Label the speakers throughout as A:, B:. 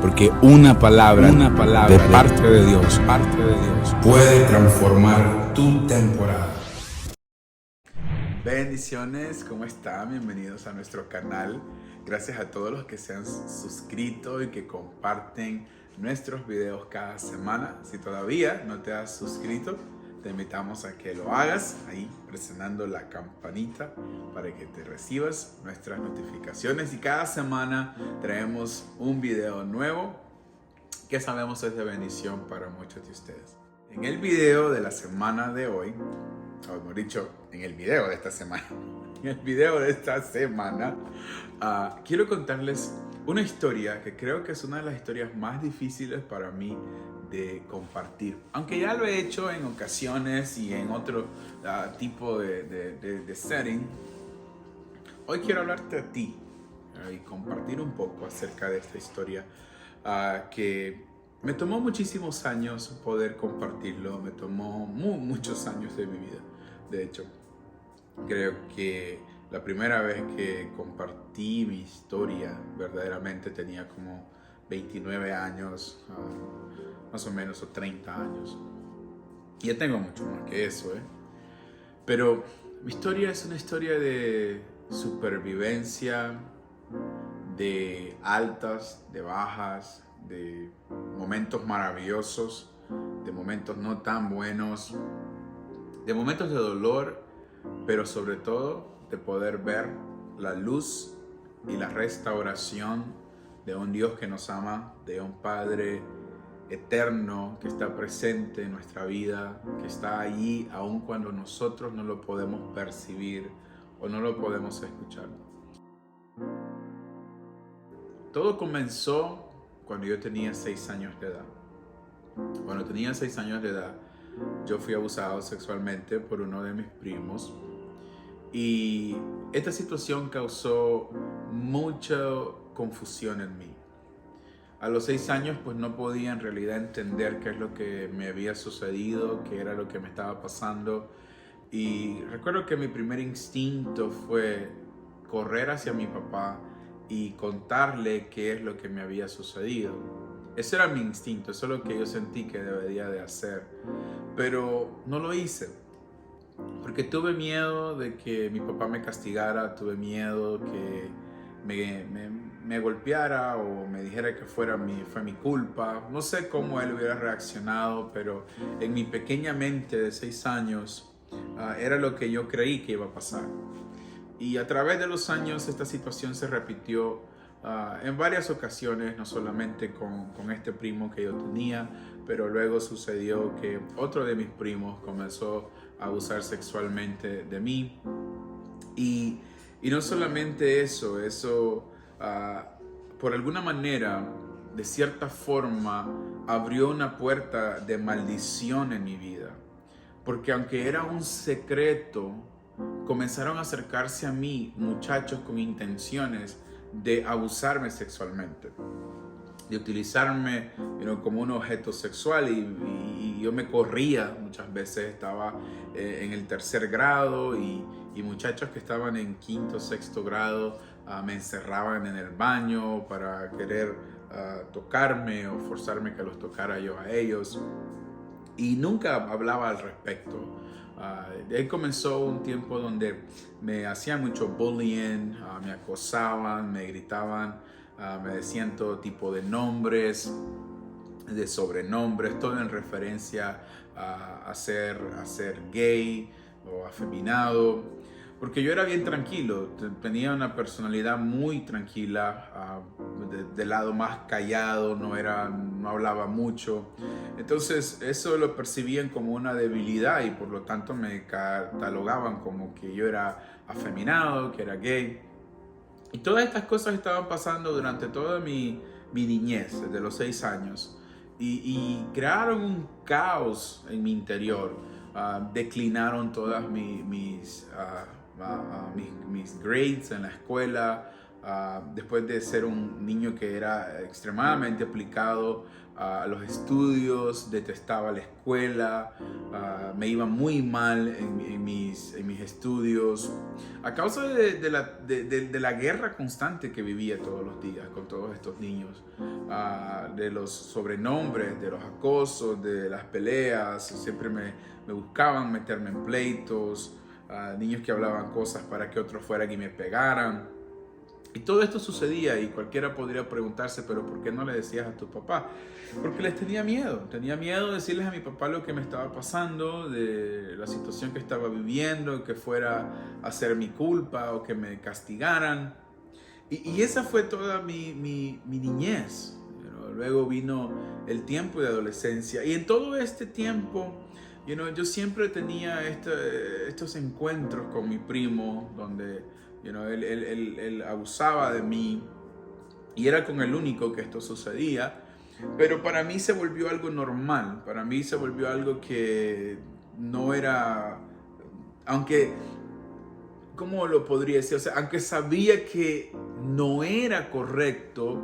A: porque una palabra de parte de Dios puede transformar tu temporada. Bendiciones, ¿cómo están? Bienvenidos a nuestro canal. Gracias a todos los que se han suscrito y que comparten nuestros videos cada semana. Si todavía no te has suscrito, te invitamos a que lo hagas ahí presionando la campanita para que te recibas nuestras notificaciones. Y cada semana traemos un video nuevo que sabemos es de bendición para muchos de ustedes. En el video de la semana de hoy, o mejor dicho, en el video de esta semana, quiero contarles una historia que creo que es una de las historias más difíciles para mí de compartir. Aunque ya lo he hecho en ocasiones y en otro tipo de setting, hoy quiero hablarte a ti y compartir un poco acerca de esta historia que me tomó muchísimos años poder compartirlo, me tomó muchos años de mi vida. De hecho, creo que la primera vez que compartí mi historia verdaderamente tenía como 29 años, más o menos, o 30 años. Y ya tengo mucho más que eso, Pero mi historia es una historia de supervivencia, de altas, de bajas, de momentos maravillosos, de momentos no tan buenos, de momentos de dolor, pero sobre todo de poder ver la luz y la restauración de un Dios que nos ama, de un Padre eterno que está presente en nuestra vida, que está allí aun cuando nosotros no lo podemos percibir o no lo podemos escuchar. Todo comenzó cuando yo tenía 6 años de edad. Cuando tenía 6 años de edad, yo fui abusado sexualmente por uno de mis primos. Y esta situación causó mucha confusión en mí. A los 6 años pues no podía en realidad entender qué es lo que me había sucedido, qué era lo que me estaba pasando. Y recuerdo que mi primer instinto fue correr hacia mi papá y contarle qué es lo que me había sucedido. Ese era mi instinto, eso es lo que yo sentí que debería de hacer. Pero no lo hice. Porque tuve miedo de que mi papá me castigara, tuve miedo que me golpeara o me dijera que fue mi culpa. No sé cómo él hubiera reaccionado, pero en mi pequeña mente de 6 años era lo que yo creí que iba a pasar. Y a través de los años esta situación se repitió en varias ocasiones, no solamente con este primo que yo tenía, pero luego sucedió que otro de mis primos comenzó a abusar sexualmente de mí. Y no solamente eso por alguna manera, de cierta forma, abrió una puerta de maldición en mi vida. Porque aunque era un secreto, comenzaron a acercarse a mí muchachos con intenciones de abusarme sexualmente, de utilizarme como un objeto sexual y yo me corría muchas veces. Estaba en el 3er grado y muchachos que estaban en 5º, 6º grado me encerraban en el baño para querer tocarme o forzarme que los tocara yo a ellos, y nunca hablaba al respecto. De ahí comenzó un tiempo donde me hacían mucho bullying, me acosaban, me gritaban, me decían todo tipo de nombres, de sobrenombres, todo en referencia a ser gay o afeminado. Porque yo era bien tranquilo, tenía una personalidad muy tranquila, del lado más callado, no hablaba mucho. Entonces eso lo percibían como una debilidad y por lo tanto me catalogaban como que yo era afeminado, que era gay. Y todas estas cosas estaban pasando durante toda mi niñez, desde los 6 años. Y crearon un caos en mi interior. Declinaron todas mis grades en la escuela, Después de ser un niño que era extremadamente aplicado a los estudios, detestaba la escuela, me iba muy mal en mis estudios, a causa de la guerra constante que vivía todos los días con todos estos niños, de los sobrenombres, de los acosos, de las peleas. Siempre me buscaban meterme en pleitos, niños que hablaban cosas para que otros fueran y me pegaran. Y todo esto sucedía y cualquiera podría preguntarse, pero ¿por qué no le decías a tu papá? Porque les tenía miedo de decirles a mi papá lo que me estaba pasando, de la situación que estaba viviendo, que fuera a ser mi culpa o que me castigaran. Y esa fue toda mi niñez. Luego vino el tiempo de adolescencia y en todo este tiempo, yo siempre tenía estos encuentros con mi primo donde él abusaba de mí y era con el único que esto sucedía, pero para mí se volvió algo normal, para mí se volvió algo que no era, aunque, ¿cómo lo podría decir? O sea, aunque sabía que no era correcto,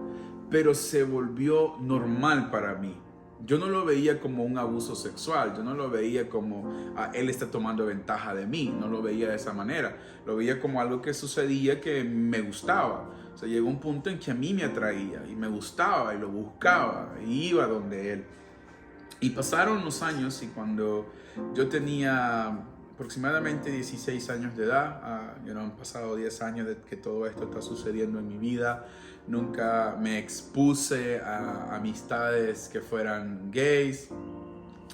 A: pero se volvió normal para mí. Yo no lo veía como un abuso sexual, yo no lo veía como él está tomando ventaja de mí, no lo veía de esa manera, lo veía como algo que sucedía que me gustaba. O sea, llegó un punto en que a mí me atraía y me gustaba y lo buscaba y iba donde él. Y pasaron los años y cuando yo tenía aproximadamente 16 años de edad, han pasado 10 años de que todo esto está sucediendo en mi vida. Nunca me expuse a amistades que fueran gays.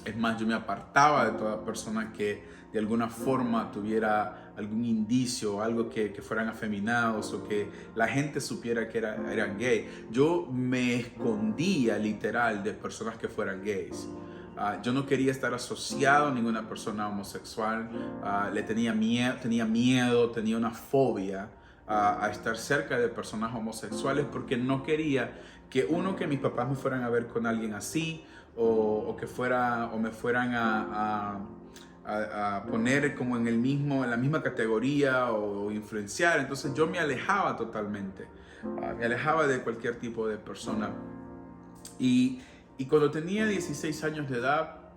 A: Es más, yo me apartaba de toda persona que de alguna forma tuviera algún indicio o algo que fueran afeminados o que la gente supiera que eran gay. Yo me escondía literal de personas que fueran gays. Yo no quería estar asociado a ninguna persona homosexual. Le tenía miedo, tenía una fobia a estar cerca de personas homosexuales porque no quería que mis papás me fueran a ver con alguien así o me fueran a poner como en la misma categoría o influenciar. Entonces yo me alejaba totalmente, me alejaba de cualquier tipo de persona. Y cuando tenía 16 años de edad,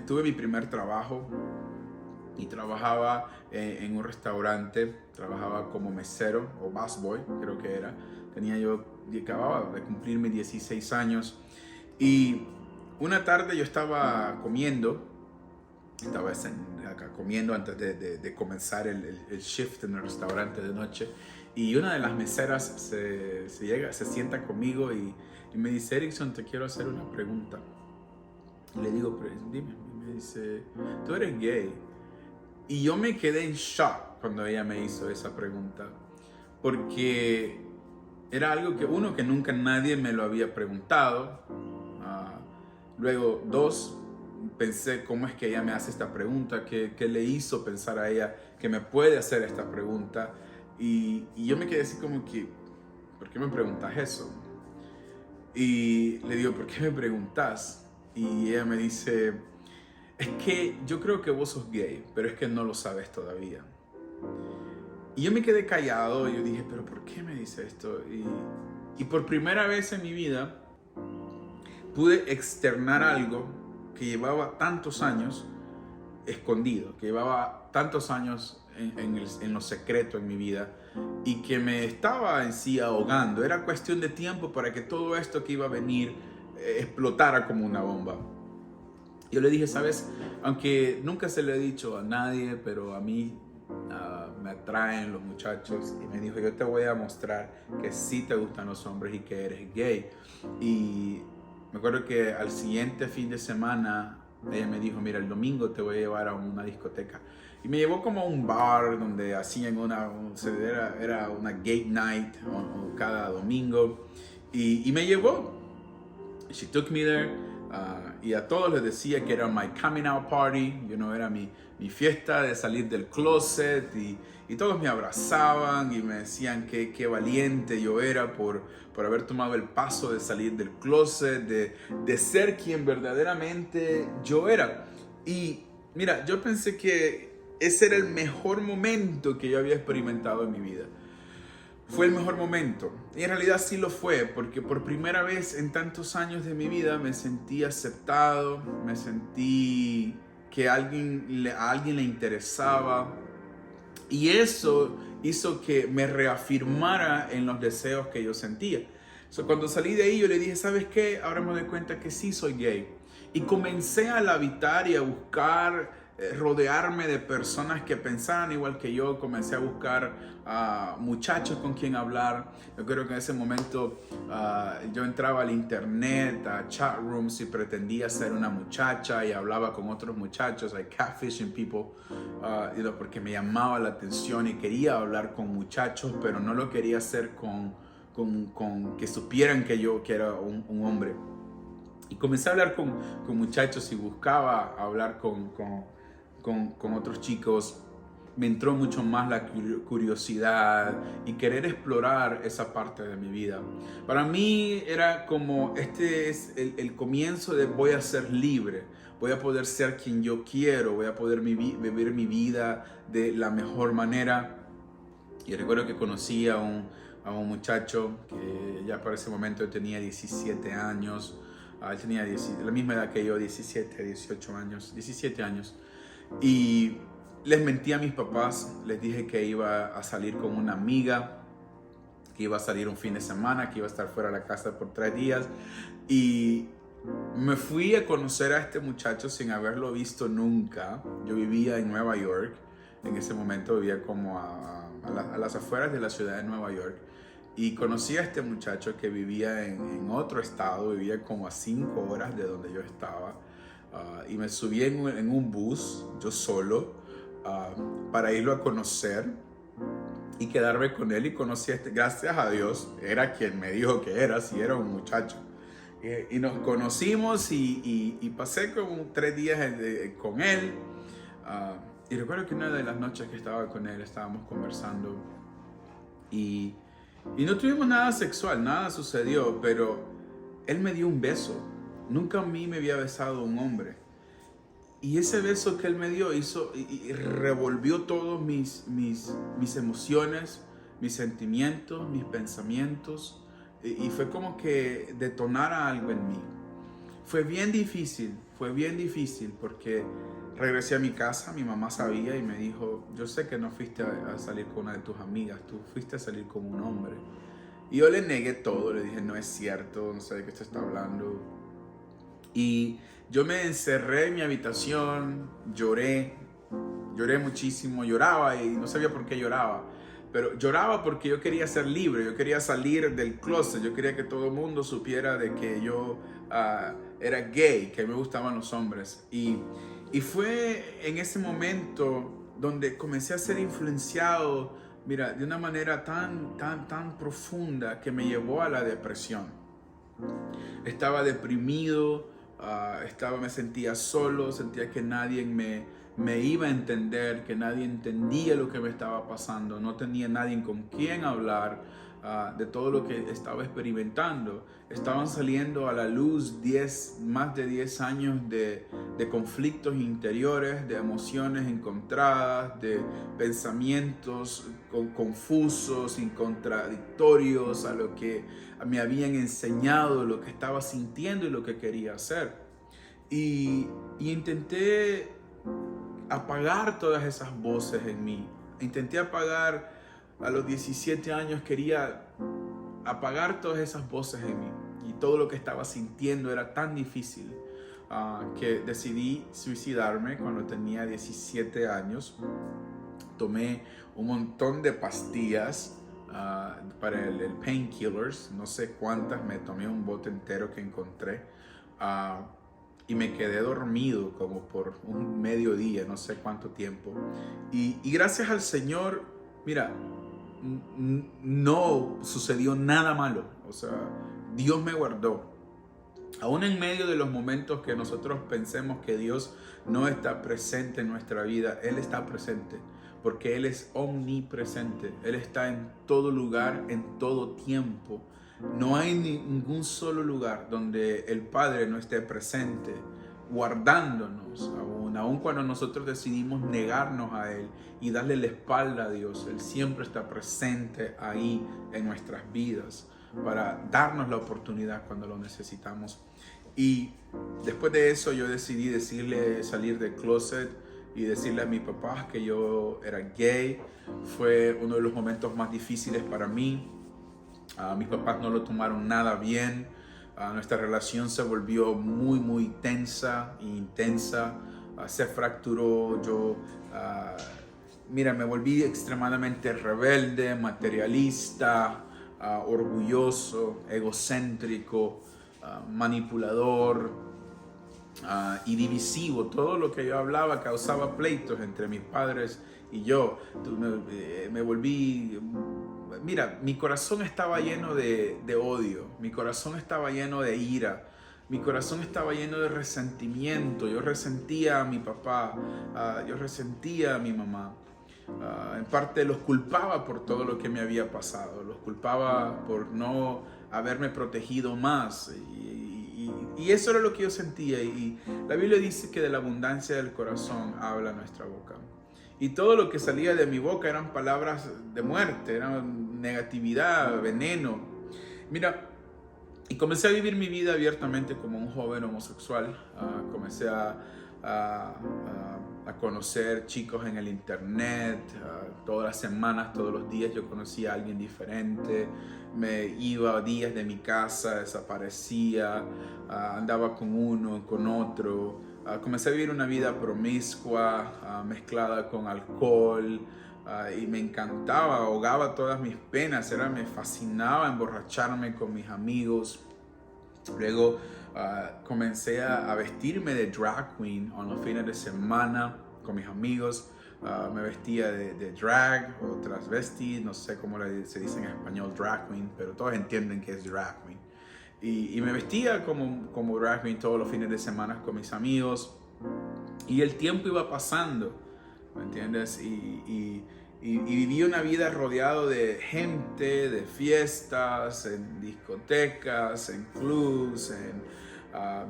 A: tuve mi primer trabajo y trabajaba en un restaurante, trabajaba como mesero o busboy, creo que era. Acababa de cumplir mis 16 años y una tarde yo estaba comiendo antes de comenzar el shift en el restaurante de noche y una de las meseras se sienta conmigo y me dice: Erickson, te quiero hacer una pregunta. Y le digo: dime. Y me dice: ¿tú eres gay? Y yo me quedé en shock cuando ella me hizo esa pregunta, porque era algo que nunca nadie me lo había preguntado. Luego, dos, pensé cómo es que ella me hace esta pregunta, qué le hizo pensar a ella que me puede hacer esta pregunta. Y yo me quedé así como que, ¿por qué me preguntas eso? Y le digo: ¿por qué me preguntas? Y ella me dice: es que yo creo que vos sos gay, pero es que no lo sabes todavía. Y yo me quedé callado y yo dije: ¿pero por qué me dice esto? Y por primera vez en mi vida pude externar algo que llevaba tantos años escondido, que llevaba tantos años en lo secreto en mi vida y que me estaba en sí ahogando. Era cuestión de tiempo para que todo esto que iba a venir explotara como una bomba. Yo le dije: sabes, aunque nunca se lo he dicho a nadie, pero a mí me atraen los muchachos. Y me dijo: yo te voy a mostrar que sí te gustan los hombres y que eres gay. Y me acuerdo que al siguiente fin de semana ella me dijo: mira, el domingo te voy a llevar a una discoteca. Y me llevó como a un bar donde hacían era una gay night cada domingo. Y me llevó. She took me there. Y a todos les decía que era my coming out party, era mi fiesta de salir del closet, y todos me abrazaban y me decían que qué valiente yo era por haber tomado el paso de salir del closet, de ser quien verdaderamente yo era. Y mira, yo pensé que ese era el mejor momento que yo había experimentado en mi vida, fue el mejor momento. Y en realidad sí lo fue, porque por primera vez en tantos años de mi vida me sentí aceptado, me sentí que a alguien le interesaba. Y eso hizo que me reafirmara en los deseos que yo sentía. Cuando salí de ahí, yo le dije, ¿sabes qué? Ahora me doy cuenta que sí soy gay. Y comencé a habitar y a buscar, rodearme de personas que pensaran igual que yo. Comencé a buscar muchachos con quien hablar. Yo creo que en ese momento yo entraba al internet, a chat rooms, y pretendía ser una muchacha y hablaba con otros muchachos, like catfishing people, porque me llamaba la atención y quería hablar con muchachos, pero no lo quería hacer con que supieran que yo que era un hombre. Y comencé a hablar con muchachos y buscaba hablar con otros chicos. Me entró mucho más la curiosidad y querer explorar esa parte de mi vida. Para mí era como, este es el comienzo de voy a ser libre, voy a poder ser quien yo quiero, voy a poder vivir mi vida de la mejor manera. Y recuerdo que conocí a un muchacho que ya para ese momento tenía 17 años. Él tenía la misma edad que yo, 17, 18 años, 17 años. Y les mentí a mis papás, les dije que iba a salir con una amiga, que iba a salir un fin de semana, que iba a estar fuera de la casa por 3 días. Y me fui a conocer a este muchacho sin haberlo visto nunca. Yo vivía en Nueva York. En ese momento vivía como a las afueras de la ciudad de Nueva York. Y conocí a este muchacho que vivía en otro estado, vivía como a 5 horas de donde yo estaba. Y me subí en un bus, yo solo, para irlo a conocer y quedarme con él. Y conocí a este, gracias a Dios, era quien me dijo que era, si era un muchacho. Y nos conocimos y pasé como 3 días con él. Y recuerdo que una de las noches que estaba con él, estábamos conversando y no tuvimos nada sexual, nada sucedió, pero él me dio un beso. Nunca a mí me había besado un hombre. Y ese beso que él me dio hizo y revolvió todos mis emociones, mis sentimientos, mis pensamientos. Y fue como que detonara algo en mí. Fue bien difícil porque regresé a mi casa, mi mamá sabía y me dijo, yo sé que no fuiste a salir con una de tus amigas, tú fuiste a salir con un hombre. Y yo le negué todo, le dije, no es cierto, no sé de qué usted está hablando. Y yo me encerré en mi habitación, lloré muchísimo, lloraba y no sabía por qué lloraba. Pero lloraba porque yo quería ser libre, yo quería salir del closet, yo quería que todo el mundo supiera de que yo era gay, que me gustaban los hombres. Y fue en ese momento donde comencé a ser influenciado, mira, de una manera tan profunda que me llevó a la depresión. Estaba deprimido, me sentía solo, sentía que nadie me iba a entender, que nadie entendía lo que me estaba pasando, no tenía nadie con quien hablar de todo lo que estaba experimentando. Estaban saliendo a la luz más de 10 años de conflictos interiores, de emociones encontradas, de pensamientos confusos y contradictorios a lo que me habían enseñado, lo que estaba sintiendo y lo que quería hacer. Y intenté apagar todas esas voces en mí. Intenté apagar, a los 17 años quería apagar todas esas voces en mí. Y todo lo que estaba sintiendo era tan difícil que decidí suicidarme cuando tenía 17 años. Tomé un montón de pastillas para el painkillers, no sé cuántas, me tomé un bote entero que encontré. Y me quedé dormido como por un mediodía, no sé cuánto tiempo. Y gracias al Señor, mira, no sucedió nada malo. O sea, Dios me guardó. Aún en medio de los momentos que nosotros pensemos que Dios no está presente en nuestra vida, Él está presente. Porque Él es omnipresente. Él está en todo lugar, en todo tiempo. No hay ningún solo lugar donde el Padre no esté presente, guardándonos aún Aun cuando nosotros decidimos negarnos a Él y darle la espalda a Dios, Él siempre está presente ahí en nuestras vidas para darnos la oportunidad cuando lo necesitamos. Y después de eso yo decidí salir del closet y decirle a mis papás que yo era gay. Fue uno de los momentos más difíciles para mí. Mis papás no lo tomaron nada bien. Nuestra relación se volvió muy tensa e intensa. Se fracturó. Me volví extremadamente rebelde, materialista, orgulloso, egocéntrico, manipulador y divisivo. Todo lo que yo hablaba causaba pleitos entre mis padres y yo. Me volví... Mira, mi corazón estaba lleno de odio, mi corazón estaba lleno de ira, mi corazón estaba lleno de resentimiento. Yo resentía a mi papá, yo resentía a mi mamá. En parte los culpaba por todo lo que me había pasado, los culpaba por no haberme protegido más. Y eso era lo que yo sentía. Y la Biblia dice que de la abundancia del corazón habla nuestra boca. Y todo lo que salía de mi boca eran palabras de muerte, eran negatividad, veneno. Mira, y comencé a vivir mi vida abiertamente como un joven homosexual. Comencé a conocer chicos en el internet. Todas las semanas, todos los días yo conocía a alguien diferente. Me iba días de mi casa, desaparecía, andaba con uno, con otro. Comencé a vivir una vida promiscua, mezclada con alcohol, y me encantaba, ahogaba todas mis penas. Me fascinaba emborracharme con mis amigos. Luego comencé a vestirme de drag queen en los fines de semana con mis amigos. Me vestía de drag o transvesti, no sé cómo se dice en español drag queen, pero todos entienden que es drag queen. Y me vestía como drag queen todos los fines de semana con mis amigos. Y el tiempo iba pasando, ¿me entiendes? Y viví una vida rodeado de gente, de fiestas, en discotecas, en clubs,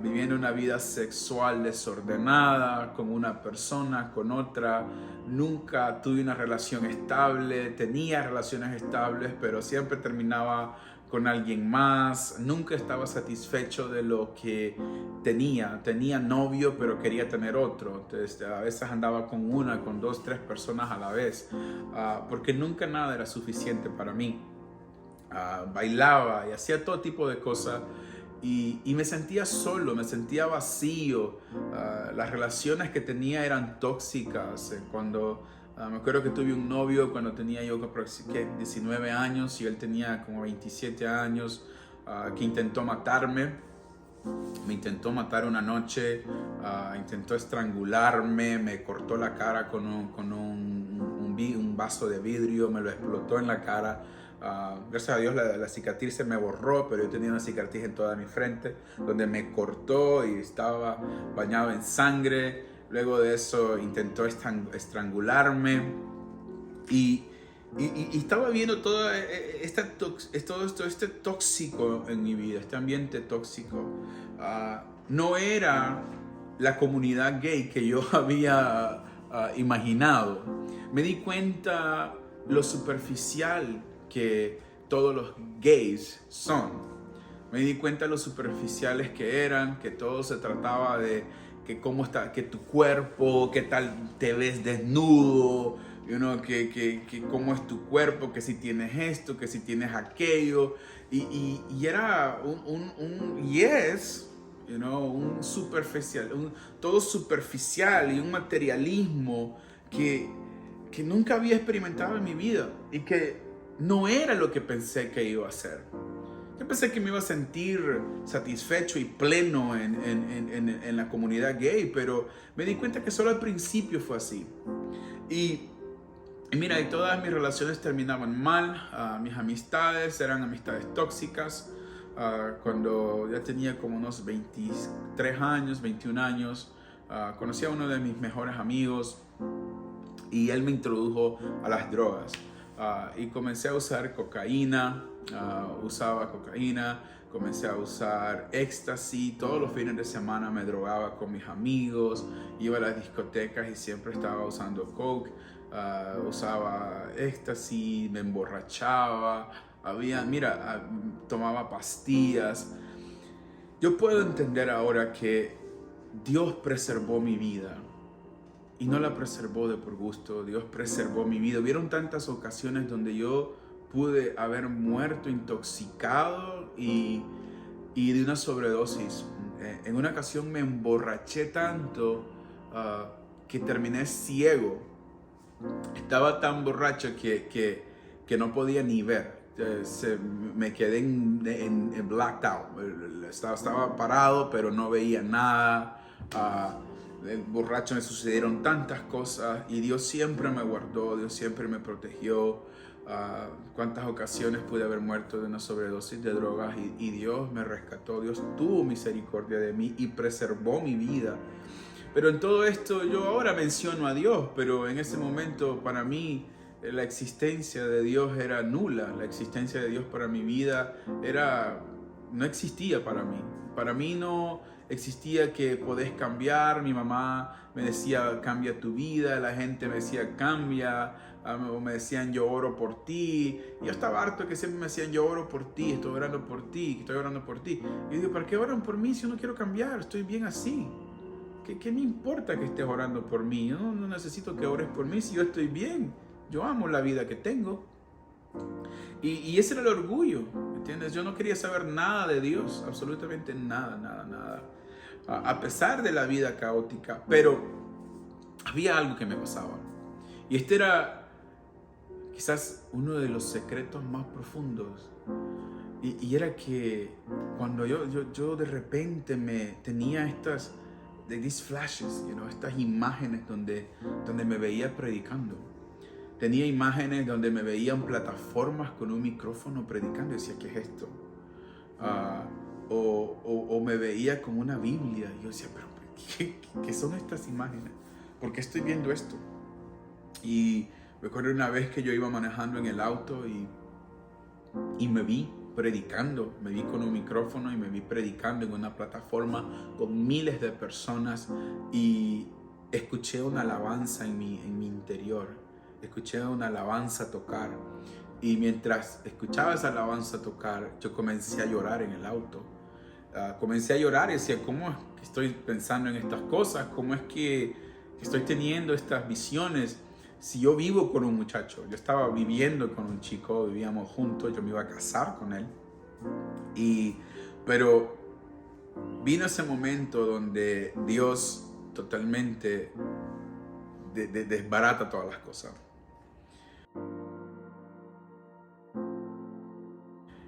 A: viviendo una vida sexual desordenada con una persona, con otra. Nunca tuve una relación estable. Tenía relaciones estables, pero siempre terminaba con alguien más. Nunca estaba satisfecho de lo que tenía. Tenía novio, pero quería tener otro. Entonces, a veces andaba con una, con dos, tres personas a la vez, porque nunca nada era suficiente para mí. Bailaba y hacía todo tipo de cosas. Y me sentía solo, me sentía vacío. Las relaciones que tenía eran tóxicas. Me acuerdo que tuve un novio cuando tenía yo 19 años y él tenía como 27 años, que intentó matarme. Me intentó matar una noche, intentó estrangularme, me cortó la cara con un vaso de vidrio, me lo explotó en la cara. Gracias a Dios la cicatriz se me borró, pero yo tenía una cicatriz en toda mi frente donde me cortó y estaba bañado en sangre. Luego de eso intentó estrangularme y estaba viendo todo este tóxico en mi vida, este ambiente tóxico. No era la comunidad gay que yo había imaginado. Me di cuenta lo superficial que todos los gays son. Me di cuenta lo superficiales que eran, que todo se trataba de que cómo está, que tu cuerpo, qué tal te ves desnudo, que cómo es tu cuerpo, que si tienes esto, que si tienes aquello. Y era un superficial, todo superficial y un materialismo que nunca había experimentado en mi vida y que no era lo que pensé que iba a ser. Yo pensé que me iba a sentir satisfecho y pleno en la comunidad gay, pero me di cuenta que solo al principio fue así. Y mira, y todas mis relaciones terminaban mal. Mis amistades eran amistades tóxicas. Cuando ya tenía como unos 23 años, 21 años, conocí a uno de mis mejores amigos y él me introdujo a las drogas. Y comencé a usar cocaína, usaba cocaína, comencé a usar éxtasis, todos los fines de semana me drogaba con mis amigos, iba a las discotecas y siempre estaba usando coke, usaba éxtasis, me emborrachaba, tomaba pastillas. Yo puedo entender ahora que Dios preservó mi vida. Y no la preservó de por gusto, Dios preservó mi vida. Hubieron tantas ocasiones donde yo pude haber muerto intoxicado y de una sobredosis. En una ocasión me emborraché tanto que terminé ciego. Estaba tan borracho que no podía ni ver. Me quedé en blacked out. Estaba parado, pero no veía nada. El borracho me sucedieron tantas cosas y Dios siempre me guardó, Dios siempre me protegió. Cuántas ocasiones pude haber muerto de una sobredosis de drogas y Dios me rescató, Dios tuvo misericordia de mí y preservó mi vida. Pero en todo esto yo ahora menciono a Dios, pero en ese momento para mí la existencia de Dios era nula, la existencia de Dios para mi vida no existía para mí. Para mí no existía que podés cambiar. Mi mamá me decía, cambia tu vida. La gente me decía, cambia. O me decían, yo oro por ti. Y yo estaba harto que siempre me decían, yo oro por ti, estoy orando por ti, estoy orando por ti. Y yo digo, ¿para qué oran por mí si yo no quiero cambiar? Estoy bien así. ¿Qué me importa que estés orando por mí? Yo no necesito que ores por mí si yo estoy bien. Yo amo la vida que tengo. Y ese era el orgullo, ¿entiendes? Yo no quería saber nada de Dios, absolutamente nada. A pesar de la vida caótica, pero había algo que me pasaba. Y este era quizás uno de los secretos más profundos. Y era que cuando yo de repente tenía these flashes, estas imágenes donde me veía predicando. Tenía imágenes donde me veía en plataformas con un micrófono predicando y decía, ¿qué es esto? O me veía con una Biblia y yo decía, pero ¿qué son estas imágenes? ¿Por qué estoy viendo esto? Y recuerdo una vez que yo iba manejando en el auto y me vi predicando, me vi con un micrófono y me vi predicando en una plataforma con miles de personas y escuché una alabanza en mi interior. Escuché una alabanza tocar y mientras escuchaba esa alabanza tocar, yo comencé a llorar en el auto. Comencé a llorar y decía, ¿cómo es que estoy pensando en estas cosas? ¿Cómo es que estoy teniendo estas visiones? Si yo vivo con un muchacho, yo estaba viviendo con un chico, vivíamos juntos, yo me iba a casar con él. Pero vino ese momento donde Dios totalmente desbarata todas las cosas.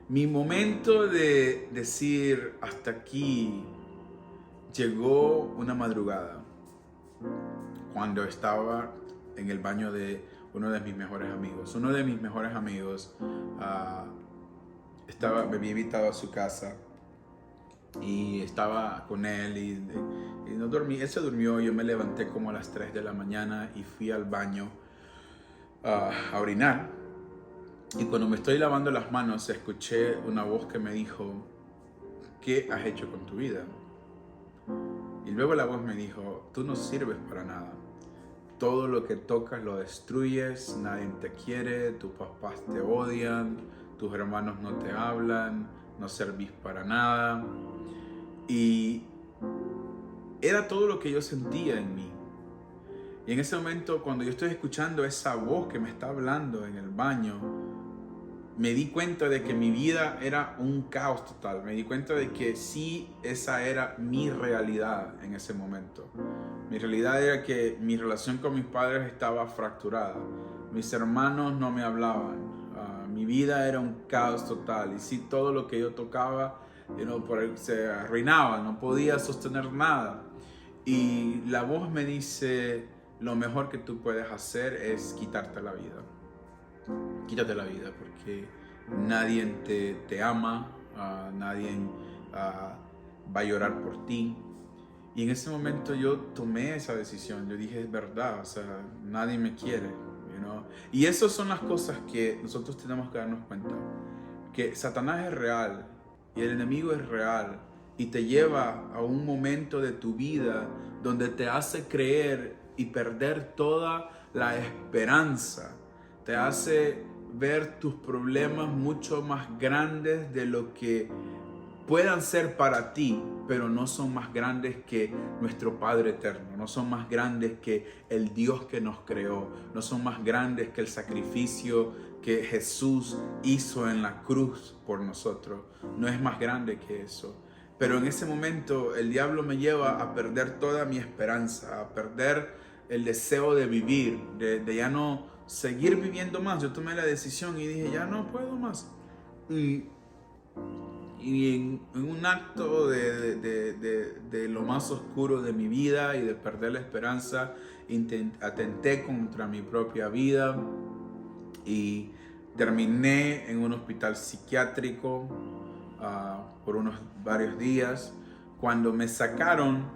A: Mi momento de decir hasta aquí llegó una madrugada cuando estaba en el baño de uno de mis mejores amigos. Uno de mis mejores amigos me había invitado a su casa y estaba con él y no dormí. Él se durmió, yo me levanté como a las 3 de la mañana y fui al baño a orinar. Y cuando me estoy lavando las manos, escuché una voz que me dijo, ¿qué has hecho con tu vida? Y luego la voz me dijo, tú no sirves para nada. Todo lo que tocas lo destruyes, nadie te quiere, tus papás te odian, tus hermanos no te hablan, no servís para nada. Y era todo lo que yo sentía en mí. Y en ese momento, cuando yo estoy escuchando esa voz que me está hablando en el baño, me di cuenta de que mi vida era un caos total. Me di cuenta de que sí, esa era mi realidad en ese momento. Mi realidad era que mi relación con mis padres estaba fracturada. Mis hermanos no me hablaban. Mi vida era un caos total. Y sí, todo lo que yo tocaba se arruinaba. No podía sostener nada. Y la voz me dice, lo mejor que tú puedes hacer es quitarte la vida. Quítate la vida porque nadie te ama, nadie va a llorar por ti. Y en ese momento yo tomé esa decisión, yo dije, es verdad, o sea, nadie me quiere, Y esas son las cosas que nosotros tenemos que darnos cuenta, que Satanás es real y el enemigo es real y te lleva a un momento de tu vida donde te hace creer y perder toda la esperanza. Te hace ver tus problemas mucho más grandes de lo que puedan ser para ti, pero no son más grandes que nuestro Padre eterno, no son más grandes que el Dios que nos creó, no son más grandes que el sacrificio que Jesús hizo en la cruz por nosotros, no es más grande que eso. Pero en ese momento el diablo me lleva a perder toda mi esperanza, a perder el deseo de vivir, de ya no seguir viviendo más. Yo tomé la decisión y dije, ya no puedo más. Y en un acto de lo más oscuro de mi vida y de perder la esperanza, atenté contra mi propia vida y terminé en un hospital psiquiátrico por varios días. Cuando me sacaron,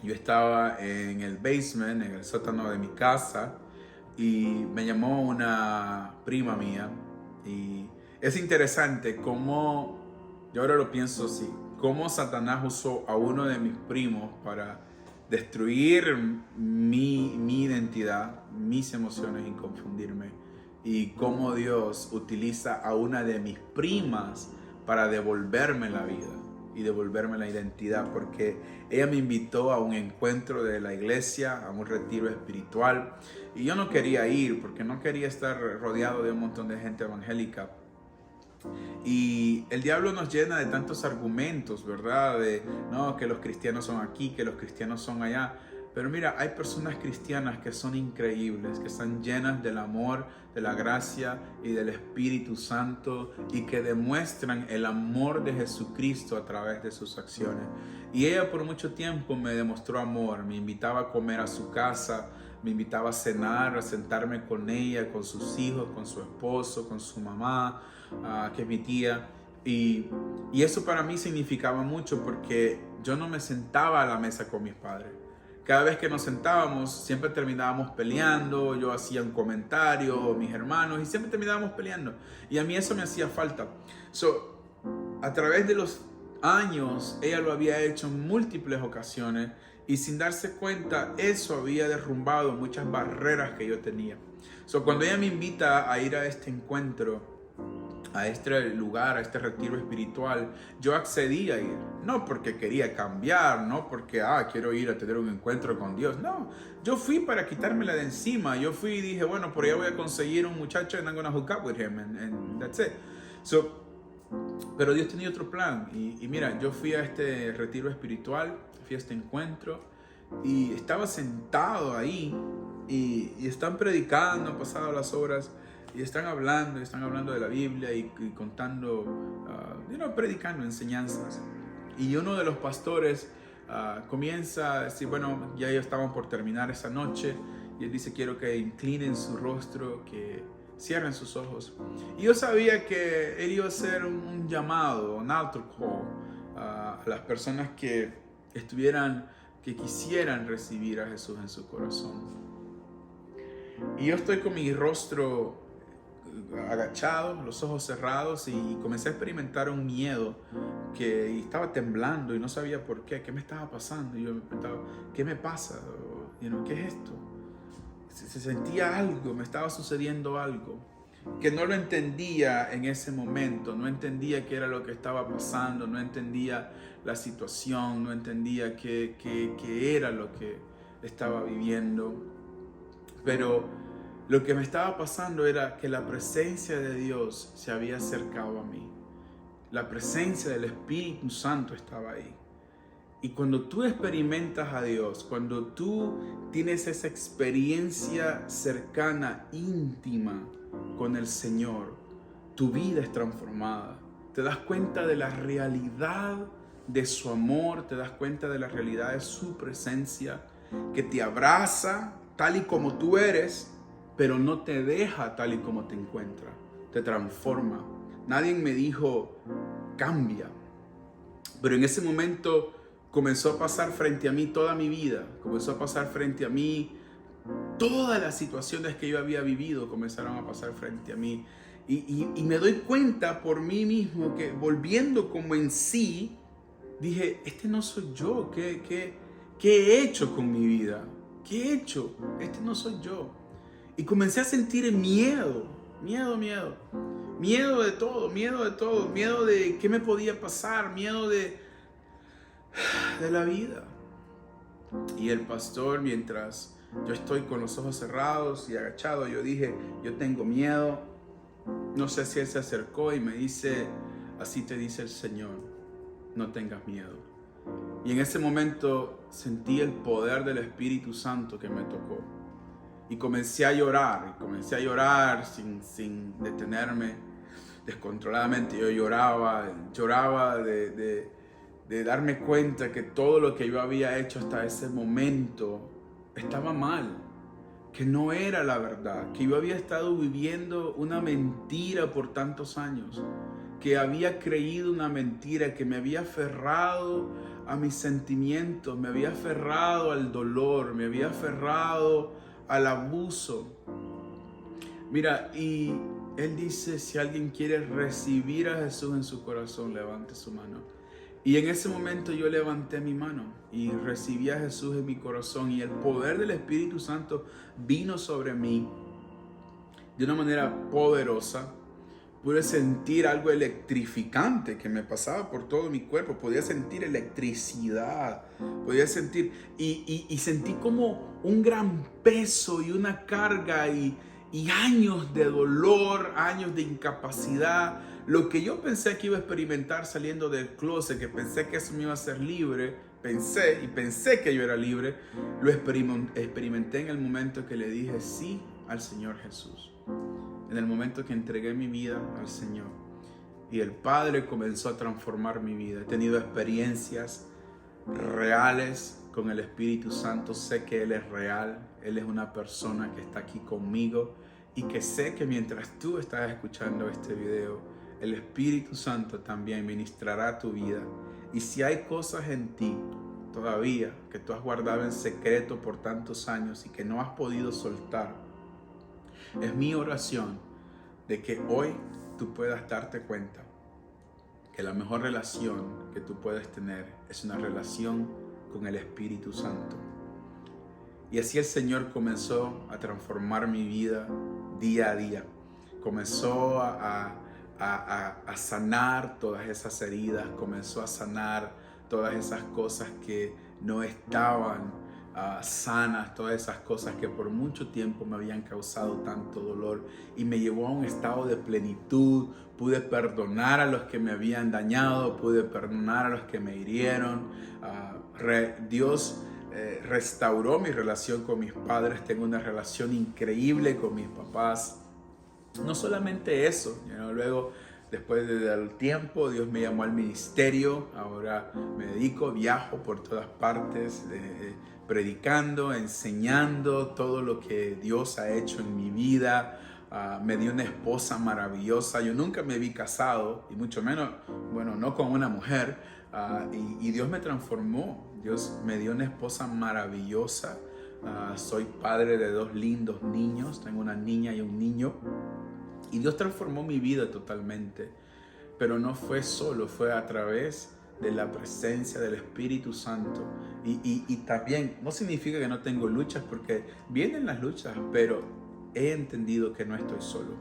A: yo estaba en el basement, en el sótano de mi casa, y me llamó una prima mía. Y es interesante cómo, yo ahora lo pienso así, cómo Satanás usó a uno de mis primos para destruir mi identidad, mis emociones y confundirme. Y cómo Dios utiliza a una de mis primas para devolverme la vida y devolverme la identidad, porque ella me invitó a un encuentro de la iglesia, a un retiro espiritual, y yo no quería ir porque no quería estar rodeado de un montón de gente evangélica. Y el diablo nos llena de tantos argumentos, ¿verdad? De no, que los cristianos son aquí, que los cristianos son allá. Pero mira, hay personas cristianas que son increíbles, que están llenas del amor, de la gracia y del Espíritu Santo, y que demuestran el amor de Jesucristo a través de sus acciones. Y ella por mucho tiempo me demostró amor, me invitaba a comer a su casa, me invitaba a cenar, a sentarme con ella, con sus hijos, con su esposo, con su mamá, que es mi tía. Y eso para mí significaba mucho, porque yo no me sentaba a la mesa con mis padres. Cada vez que nos sentábamos, siempre terminábamos peleando, yo hacía un comentario, mis hermanos, y siempre terminábamos peleando. Y a mí eso me hacía falta. A través de los años, ella lo había hecho en múltiples ocasiones, y sin darse cuenta, eso había derrumbado muchas barreras que yo tenía. Cuando ella me invita a ir a este encuentro, a este lugar, a este retiro espiritual, yo accedí a ir. No porque quería cambiar, no porque quiero ir a tener un encuentro con Dios. No, yo fui para quitármela de encima. Yo fui y dije, bueno, por allá voy a conseguir un muchacho and I'm gonna hook up with him and that's it. Pero Dios tenía otro plan. Y mira, yo fui a este retiro espiritual, fui a este encuentro y estaba sentado ahí y están predicando, han pasado las horas. Y están hablando de la Biblia y contando, predicando enseñanzas. Y uno de los pastores comienza a decir, bueno, ya ellos estaban por terminar esa noche. Y él dice, quiero que inclinen su rostro, que cierren sus ojos. Y yo sabía que él iba a hacer un llamado, un altar call, a las personas que quisieran recibir a Jesús en su corazón. Y yo estoy con mi rostro agachado, los ojos cerrados, y comencé a experimentar un miedo y estaba temblando y no sabía por qué me estaba pasando. Y yo me preguntaba, ¿qué me pasa? ¿Qué es esto? Se sentía algo, me estaba sucediendo algo que no lo entendía en ese momento, no entendía qué era lo que estaba pasando, no entendía la situación, no entendía qué era lo que estaba viviendo. Pero lo que me estaba pasando era que la presencia de Dios se había acercado a mí. La presencia del Espíritu Santo estaba ahí. Y cuando tú experimentas a Dios, cuando tú tienes esa experiencia cercana, íntima con el Señor, tu vida es transformada. Te das cuenta de la realidad de su amor, te das cuenta de la realidad de su presencia, que te abraza tal y como tú eres, pero no te deja tal y como te encuentra, te transforma. Nadie me dijo, cambia. Pero en ese momento comenzó a pasar frente a mí toda mi vida, comenzó a pasar frente a mí todas las situaciones que yo había vivido, comenzaron a pasar frente a mí. Y me doy cuenta por mí mismo que volviendo como en sí, dije, este no soy yo. ¿Qué he hecho con mi vida? ¿Qué he hecho? Este no soy yo. Y comencé a sentir miedo. Miedo de todo, miedo de qué me podía pasar, miedo de la vida. Y el pastor, mientras yo estoy con los ojos cerrados y agachado, yo dije, yo tengo miedo. No sé si él se acercó y me dice, así te dice el Señor, no tengas miedo. Y en ese momento sentí el poder del Espíritu Santo que me tocó. Y comencé a llorar sin detenerme descontroladamente. Yo lloraba de darme cuenta que todo lo que yo había hecho hasta ese momento estaba mal, que no era la verdad, que yo había estado viviendo una mentira por tantos años, que había creído una mentira, que me había aferrado a mis sentimientos, me había aferrado al dolor, me había aferrado al abuso. Mira, y él dice, si alguien quiere recibir a Jesús en su corazón, levante su mano. Y en ese momento yo levanté mi mano y recibí a Jesús en mi corazón, y el poder del Espíritu Santo vino sobre mí de una manera poderosa. Pude sentir algo electrificante que me pasaba por todo mi cuerpo. Podía sentir electricidad. Podía sentir y sentí como un gran peso y una carga y años de dolor, años de incapacidad. Lo que yo pensé que iba a experimentar saliendo del closet, que pensé que eso me iba a hacer libre, pensé que yo era libre, lo experimenté en el momento que le dije sí al Señor Jesús. En el momento que entregué mi vida al Señor y el Padre comenzó a transformar mi vida. He tenido experiencias reales con el Espíritu Santo. Sé que Él es real. Él es una persona que está aquí conmigo, y que sé que mientras tú estás escuchando este video, el Espíritu Santo también ministrará tu vida. Y si hay cosas en ti todavía que tú has guardado en secreto por tantos años y que no has podido soltar, es mi oración de que hoy tú puedas darte cuenta que la mejor relación que tú puedes tener es una relación con el Espíritu Santo. Y así el Señor comenzó a transformar mi vida día a día. Comenzó a sanar todas esas heridas, comenzó a sanar todas esas cosas que no estaban sanas, todas esas cosas que por mucho tiempo me habían causado tanto dolor, y me llevó a un estado de plenitud. Pude perdonar a los que me habían dañado, pude perdonar a los que me hirieron. Dios restauró mi relación con mis padres. Tengo una relación increíble con mis papás. No solamente eso, luego, después del tiempo, Dios me llamó al ministerio. Ahora me dedico, viajo por todas partes, predicando, enseñando todo lo que Dios ha hecho en mi vida. Me dio una esposa maravillosa. Yo nunca me vi casado, y mucho menos, bueno, no con una mujer. Y Dios me transformó. Dios me dio una esposa maravillosa. Soy padre de 2 lindos niños. Tengo una niña y un niño. Y Dios transformó mi vida totalmente. Pero no fue solo, fue a través de la presencia del Espíritu Santo. Y también no significa que no tengo luchas, porque vienen las luchas, pero he entendido que no estoy solo,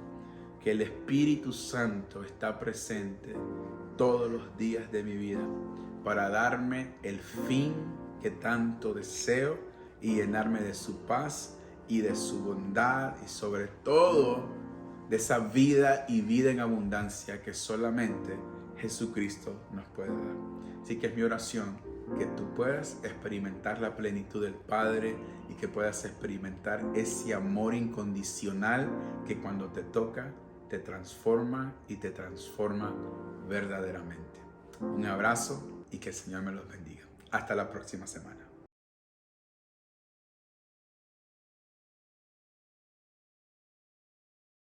A: que el Espíritu Santo está presente todos los días de mi vida para darme el fin que tanto deseo y llenarme de su paz y de su bondad, y sobre todo de esa vida y vida en abundancia que solamente Jesucristo nos puede dar. Así que es mi oración que tú puedas experimentar la plenitud del Padre y que puedas experimentar ese amor incondicional que cuando te toca te transforma y te transforma verdaderamente. Un abrazo y que el Señor me los bendiga. Hasta la próxima semana.